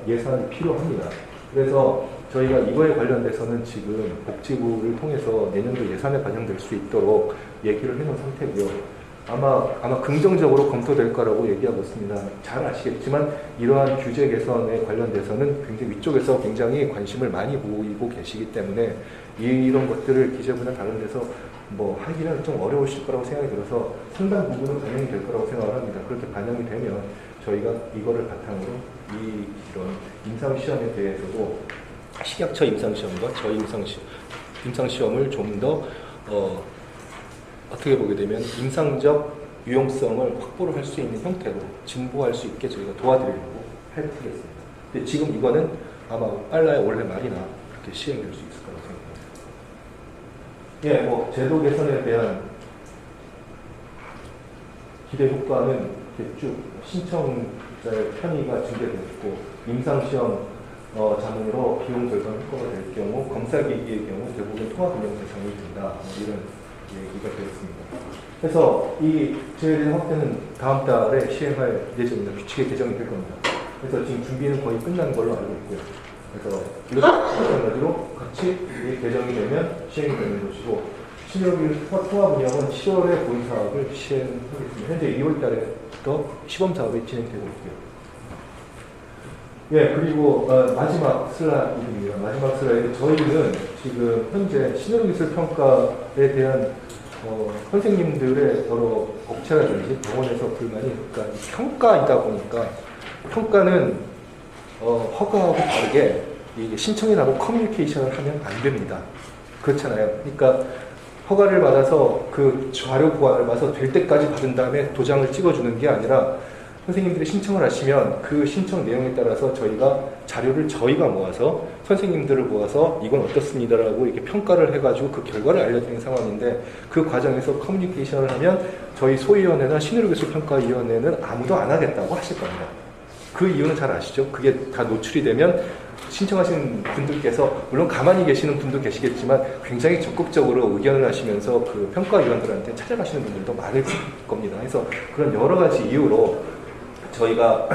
예산이 필요합니다. 그래서 저희가 이거에 관련돼서는 지금 복지부를 통해서 내년도 예산에 반영될 수 있도록 얘기를 해놓은 상태고요. 아마 긍정적으로 검토될 거라고 얘기하고 있습니다. 잘 아시겠지만 이러한 규제 개선에 관련돼서는 굉장히 위쪽에서 굉장히 관심을 많이 보이고 계시기 때문에 이런 것들을 기재부나 다른 데서 하기는 좀 어려우실 거라고 생각이 들어서 상당 부분은 반영이 될 거라고 생각을 합니다. 그렇게 반영이 되면 저희가 이거를 바탕으로 이런 임상시험에 대해서도 식약처 임상시험과 저희 임상시험을 좀 더 어떻게 보게 되면 임상적 유용성을 확보를 할 수 있는 형태로 진보할 수 있게 저희가 도와드리려고 해드리겠습니다. 근데 지금 이거는 아마 빨라야 올해 말이나 그렇게 시행될 수 있을 거라고 생각합니다. 제도 개선에 대한 기대 효과는 쭉 신청자의 편의가 증대됐고 임상시험 자문으로 비용 절감 효과가 될 경우 검사기기의 경우 대부분 통합 운영 대상이 된다. 이런 얘기가 되었습니다. 그래서 이 제도에 대한 확대는 다음 달에 시행할 예정입니다. 규칙의 개정이 될 겁니다. 그래서 지금 준비는 거의 끝난 걸로 알고 있고요. 그래서 이것도 마찬가지로 같이 개정이 되면 시행이 되는 것이고 신의료기술 통합 운영은 7월에 본사업을 시행하겠습니다. 현재 2월 달에부터 시범사업이 진행되고 있고요. 그리고 마지막 슬라이드입니다. 마지막 슬라이드. 저희는 지금 현재 신의료기술 평가에 대한 선생님들의 여러 업체라든지 병원에서 불만이 그러니까 평가이다 보니까 평가는 허가하고 다르게 이게 신청이 나고 커뮤니케이션을 하면 안 됩니다. 그렇잖아요. 그러니까 허가를 받아서 그 자료 보완을 봐서 될 때까지 받은 다음에 도장을 찍어주는 게 아니라 선생님들이 신청을 하시면 그 신청 내용에 따라서 저희가 자료를 모아서 선생님들을 모아서 이건 어떻습니다라고 이렇게 평가를 해가지고 그 결과를 알려드리는 상황인데 그 과정에서 커뮤니케이션을 하면 저희 소위원회나 신의료기술평가위원회는 아무도 안 하겠다고 하실 겁니다. 그 이유는 잘 아시죠? 그게 다 노출이 되면 신청하신 분들께서 물론 가만히 계시는 분도 계시겠지만 굉장히 적극적으로 의견을 하시면서 그 평가위원들한테 찾아가시는 분들도 많을 겁니다. 그래서 그런 여러 가지 이유로 저희가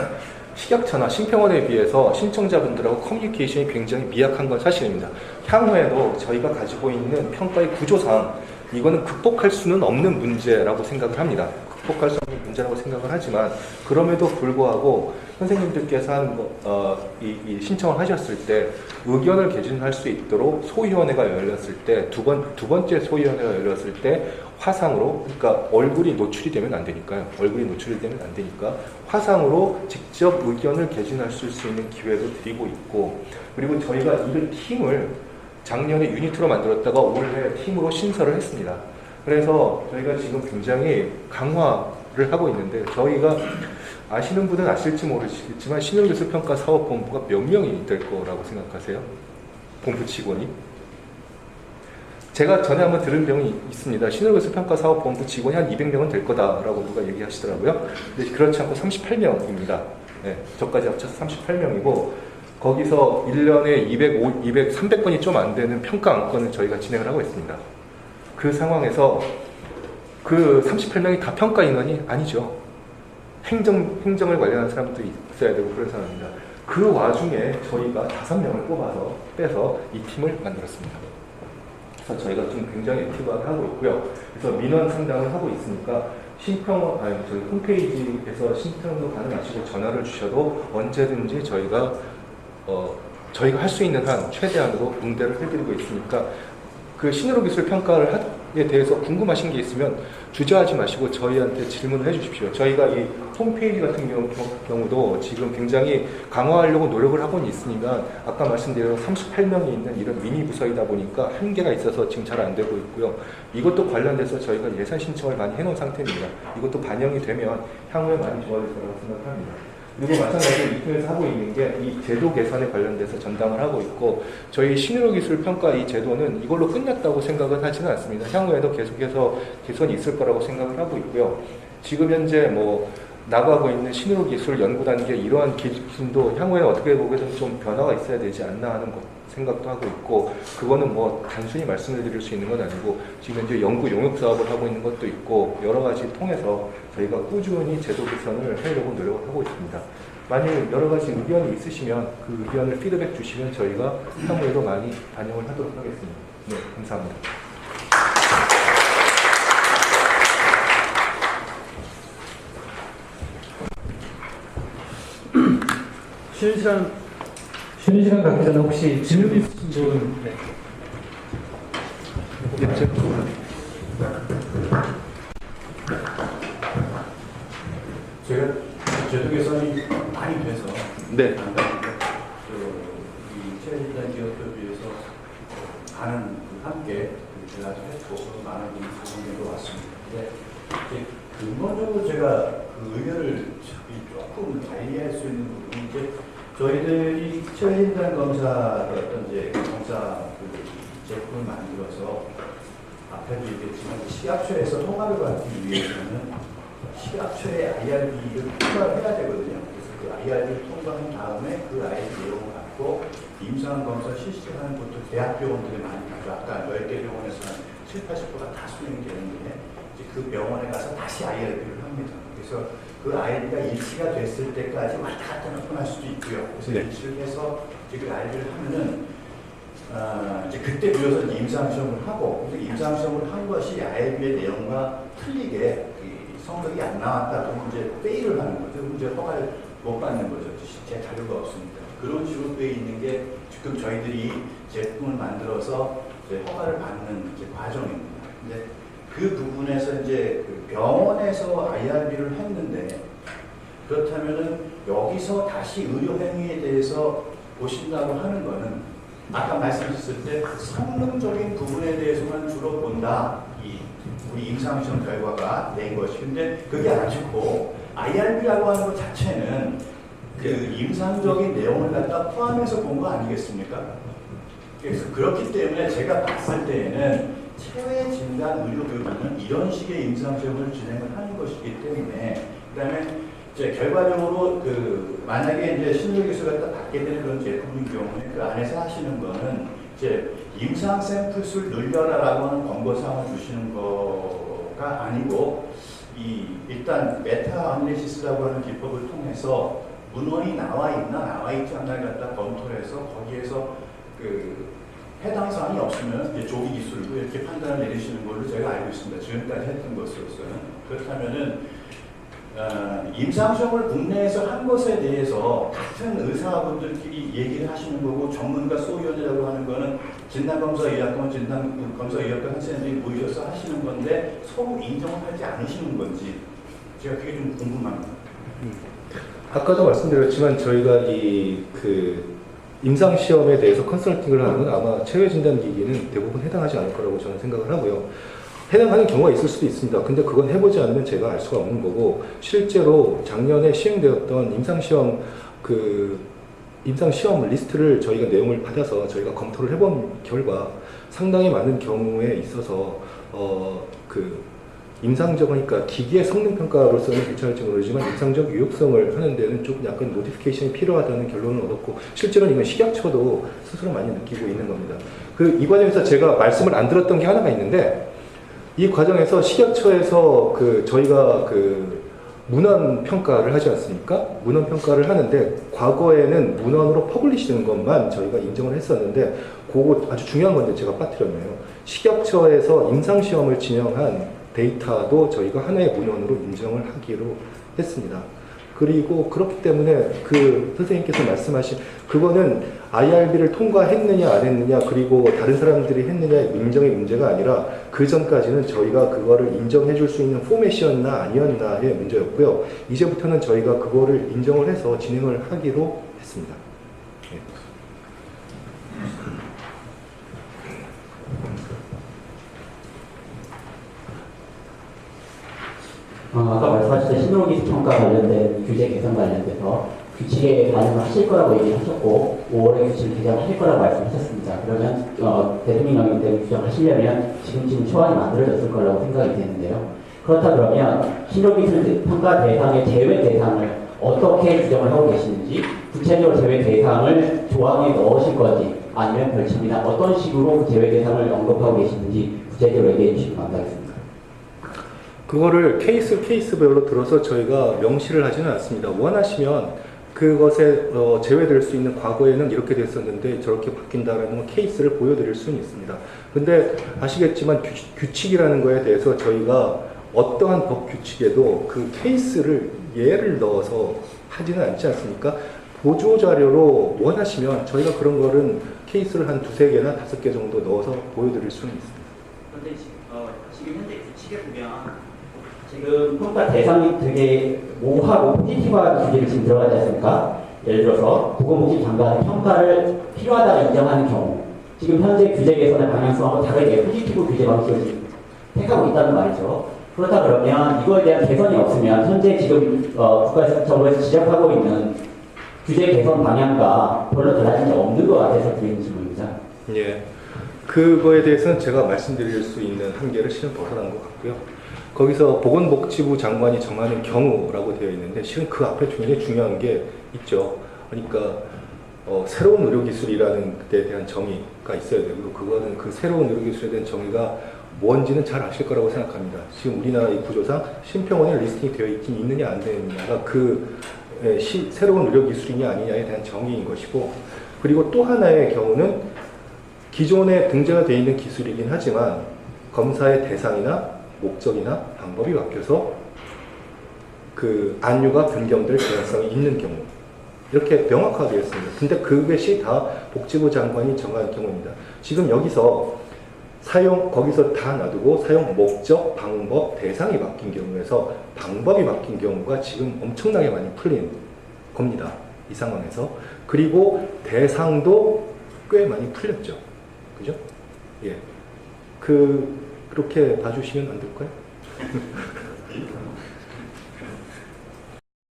식약처나 심평원에 비해서 신청자분들하고 커뮤니케이션이 굉장히 미약한 건 사실입니다. 향후에도 저희가 가지고 있는 평가의 구조상 이거는 극복할 수는 없는 문제라고 생각을 합니다. 극복할 수 없는 문제라고 생각을 하지만 그럼에도 불구하고 선생님들께서 이 신청을 하셨을 때 의견을 개진할 수 있도록 소위원회가 열렸을 때 두 번째 소위원회가 열렸을 때 화상으로 그러니까 얼굴이 노출이 되면 안 되니까요. 얼굴이 노출이 되면 안 되니까 화상으로 직접 의견을 개진할 수 있는 기회도 드리고 있고 그리고 저희가 이런 팀을 작년에 유니트로 만들었다가 올해 팀으로 신설을 했습니다. 그래서 저희가 지금 굉장히 강화를 하고 있는데 저희가 아시는 분은 아실지 모르시겠지만 신의료기술평가사업본부가 몇 명이 될 거라고 생각하세요? 본부 직원이? 제가 전에 한번 들은 병이 있습니다. 신흥기술평가사업본부 직원이 한 200명은 될 거다라고 누가 얘기하시더라고요. 근데 그렇지 않고 38명입니다. 네, 저까지 합쳐서 38명이고 거기서 1년에 300건이 좀 안 되는 평가 안건을 저희가 진행을 하고 있습니다. 그 상황에서 그 38명이 다 평가 인원이 아니죠. 행정을 관련한 사람들이 있어야 되고 그런 상황입니다. 그 와중에 저희가 5명을 빼서 이 팀을 만들었습니다. 그래서 저희가 지금 굉장히 액티브하게 하고 있고요. 그래서 민원 상담을 하고 있으니까 저희 홈페이지에서 신청도 가능하시고 전화를 주셔도 언제든지 저희가 할 수 있는 한 최대한으로 응대를 해드리고 있으니까 그 신의로기술평가에 대해서 궁금하신 게 있으면 주저하지 마시고 저희한테 질문을 해주십시오. 저희가 이 홈페이지 같은 경우도 지금 굉장히 강화하려고 노력을 하고는 있으니까 아까 말씀드린 38명이 있는 이런 미니 부서이다 보니까 한계가 있어서 지금 잘 안 되고 있고요. 이것도 관련돼서 저희가 예산 신청을 많이 해놓은 상태입니다. 이것도 반영이 되면 향후에 많이 좋아질 거라고 생각합니다. 그리고 마찬가지로 이 팀에서 하고 있는 게 이 제도 개선에 관련돼서 전담을 하고 있고 저희 신의로기술평가 이 제도는 이걸로 끝났다고 생각은 하지는 않습니다. 향후에도 계속해서 개선이 있을 거라고 생각을 하고 있고요. 지금 현재 나가고 있는 신의로기술 연구단계 이러한 기준도 향후에 어떻게 보게든 좀 변화가 있어야 되지 않나 하는 생각도 하고 있고 그거는 단순히 말씀을 드릴 수 있는 건 아니고 지금 현재 연구 용역 사업을 하고 있는 것도 있고 여러 가지 통해서 저희가 꾸준히 제도 개선을 하려고 노력을 하고 있습니다. 만약 여러 가지 의견이 있으시면 그 의견을 피드백 주시면 저희가 향후에도 많이 반영을 하도록 하겠습니다. 네, 감사합니다. 쉬는 시간 갖기 전에 혹시 질문 있으신 분은 네. 제가 제도 개선이 많이 돼서 네. 이 체제단 기업협의회에서 많은 함께 제가 좀 했고 많은 분들도 왔습니다. 근데 근본적으로 제가 그 의견을 조금 달리할 수 있는 부분이 이제 저희들이 체인단 검사 어떤 검사 제품을 만들어서 앞에도 얘기했지만 식약처에서 통과를 받기 위해서는 식약처의 IRB를 통과를 해야 되거든요. 그래서 그 IRB를 통과한 다음에 그 IRB 내용을 갖고 임상 검사 실시하는 것도 대학병원들이 많이 가죠. 아까 10개 병원에서 한 70~80%가 다 수행이 되는데 이제 그 병원에 가서 다시 IRB를 합니다. 그래서 그 IRB가 일치가 됐을 때까지 왔다 갔다 할 수도 있고요. 그래서 네. 일치를 해서 그 IRB를 하면은 이제 그때 비로소 임상시험을 하고 임상시험을 한 것이 IRB의 내용과 틀리게 성적이 안 나왔다고 이제 페일을 하는 거죠. 이제 허가를 못 받는 거죠. 제 자료가 없습니다. 그런 식으로 되어 있는 게 지금 저희들이 제품을 만들어서 이제 허가를 받는 이제 과정입니다. 근데 그 부분에서 이제 그 병원에서 IRB를 했는데 그렇다면은 여기서 다시 의료 행위에 대해서 보신다고 하는 거는 아까 말씀하셨을 때 성능적인 부분에 대해서만 주로 본다. 우리 임상시험 결과가 낸 것이. 근데 그게 아니고 IRB라고 하는 것 자체는 그 임상적인 내용을 갖다 포함해서 본 거 아니겠습니까? 그래서 그렇기 때문에 제가 봤을 때에는 체외 진단 의료교육은 이런 식의 임상시험을 진행을 하는 것이기 때문에 그다음에 이제 결과적으로 만약에 이제 신의로기술 갖다 받게 되는 그런 제품인 경우에 그 안에서 하시는 거는 이제 임상 샘플 수를 늘려라라고 하는 권고사항을 주시는 거가 아니고 일단 메타 아날리시스라고 하는 기법을 통해서 문헌이 나와 있나 나와 있지 않나를 갖다 검토를 해서 거기에서 해당 사항이 없으면 이제 조기 기술로 이렇게 판단을 내리시는 걸로 제가 알고 있습니다. 지금까지 했던 것으로서는. 그렇다면은 임상시험을 국내에서 한 것에 대해서 같은 의사분들끼리 얘기를 하시는 거고 전문가 소위원회라고 하는 거는 진단검사의학과 진단검사의학과 선생님들이 모이셔서 하시는 건데 서로 인정을 하지 않으시는 건지 제가 그게 좀 궁금합니다. 아까도 말씀드렸지만 저희가 임상시험에 대해서 컨설팅을 하는 건 아마 체외진단기기는 대부분 해당하지 않을 거라고 저는 생각을 하고요. 해당하는 경우가 있을 수도 있습니다. 근데 그건 해보지 않으면 제가 알 수가 없는 거고 실제로 작년에 시행되었던 임상시험 리스트를 저희가 내용을 받아서 저희가 검토를 해본 결과 상당히 많은 경우에 있어서 임상적, 그러니까 기기의 성능 평가로서는 괜찮을지 모르지만 임상적 유효성을 하는 데는 조금 약간 모디피케이션이 필요하다는 결론을 얻었고, 실제로는 이건 식약처도 스스로 많이 느끼고 있는 겁니다. 이 과정에서 제가 말씀을 안 들었던 게 하나가 있는데, 이 과정에서 식약처에서 저희가 문헌 평가를 하지 않습니까? 문헌 평가를 하는데, 과거에는 문헌으로 퍼블리시되는 것만 저희가 인정을 했었는데, 그거 아주 중요한 건데 제가 빠뜨렸네요. 식약처에서 임상시험을 진행한 데이터도 저희가 하나의 문헌으로 인정을 하기로 했습니다. 그리고 그렇기 때문에 선생님께서 말씀하신 그거는 IRB를 통과했느냐 안 했느냐, 그리고 다른 사람들이 했느냐의 인정의 문제가 아니라 그 전까지는 저희가 그거를 인정해 줄 수 있는 포맷이었나 아니었나의 문제였고요. 이제부터는 저희가 그거를 인정을 해서 진행을 하기로 했습니다. 네. 아까 말씀하셨던 신호기술 평가 관련된 규제 개선 관련돼서 규칙에 반영을 하실 거라고 얘기하셨고 5월에 규칙을 개정하실 거라고 말씀하셨습니다. 그러면 대통령님 때문에 규정하시려면 지금 초안이 만들어졌을 거라고 생각이 되는데요. 그렇다 그러면 신호기술 평가 대상의 제외 대상을 어떻게 규정을 하고 계시는지, 구체적으로 제외 대상을 조항에 넣으실 건지 아니면 별칭이나 어떤 식으로 그 제외 대상을 언급하고 계시는지 구체적으로 얘기해 주시면 감사하겠습니다. 그거를 케이스별로 들어서 저희가 명시를 하지는 않습니다. 원하시면 그것에 제외될 수 있는, 과거에는 이렇게 됐었는데 저렇게 바뀐다라는 케이스를 보여드릴 수는 있습니다. 근데 아시겠지만 규칙이라는 거에 대해서 저희가 어떠한 법 규칙에도 그 케이스를 예를 넣어서 하지는 않지 않습니까? 보조자료로 원하시면 저희가 그런 거는 케이스를 한 2-3개나 5개 정도 넣어서 보여드릴 수는 있습니다. 그런데 지금 현재 규칙에 보면 지금 평가 대상이 되게 모호하고 포지티브한 규제를 지금 들어가지 않습니까? 예를 들어서 보건복지 장관의 평가를 필요하다고 인정하는 경우, 지금 현재 규제 개선의 방향성하고 다르게 포지티브 규제 방식을 지금 택하고 있다는 말이죠. 그렇다 그러면 이거에 대한 개선이 없으면 현재 지금 국가정부에서 지적하고 있는 규제 개선 방향과 별로 달라진 게 없는 것 같아서 드리는 질문입니다. 예, 그거에 대해서는 제가 말씀드릴 수 있는 한계를 실은 벗어난 것 같고요. 거기서 보건복지부 장관이 정하는 경우라고 되어 있는데, 실은 그 앞에 굉장히 중요한 게 있죠. 그러니까 새로운 의료기술이라는 데에 대한 정의가 있어야 되고, 그거는 그 새로운 의료기술에 대한 정의가 뭔지는 잘 아실 거라고 생각합니다. 지금 우리나라 이 구조상 심평원에 리스팅이 되어 있긴 있느냐 안 되느냐가 새로운 의료기술이냐 아니냐에 대한 정의인 것이고, 그리고 또 하나의 경우는 기존에 등재가 되어 있는 기술이긴 하지만 검사의 대상이나 목적이나 방법이 바뀌어서 안유가 변경될 가능성이 있는 경우, 이렇게 명확하게 되어 있습니다. 근데 그것이 다 복지부 장관이 정한 경우입니다. 지금 여기서 거기서 다 놔두고 사용 목적, 방법, 대상이 바뀐 경우에서 방법이 바뀐 경우가 지금 엄청나게 많이 풀린 겁니다. 이 상황에서. 그리고 대상도 꽤 많이 풀렸죠. 그죠? 예. 그렇게 봐주시면 안 될까요?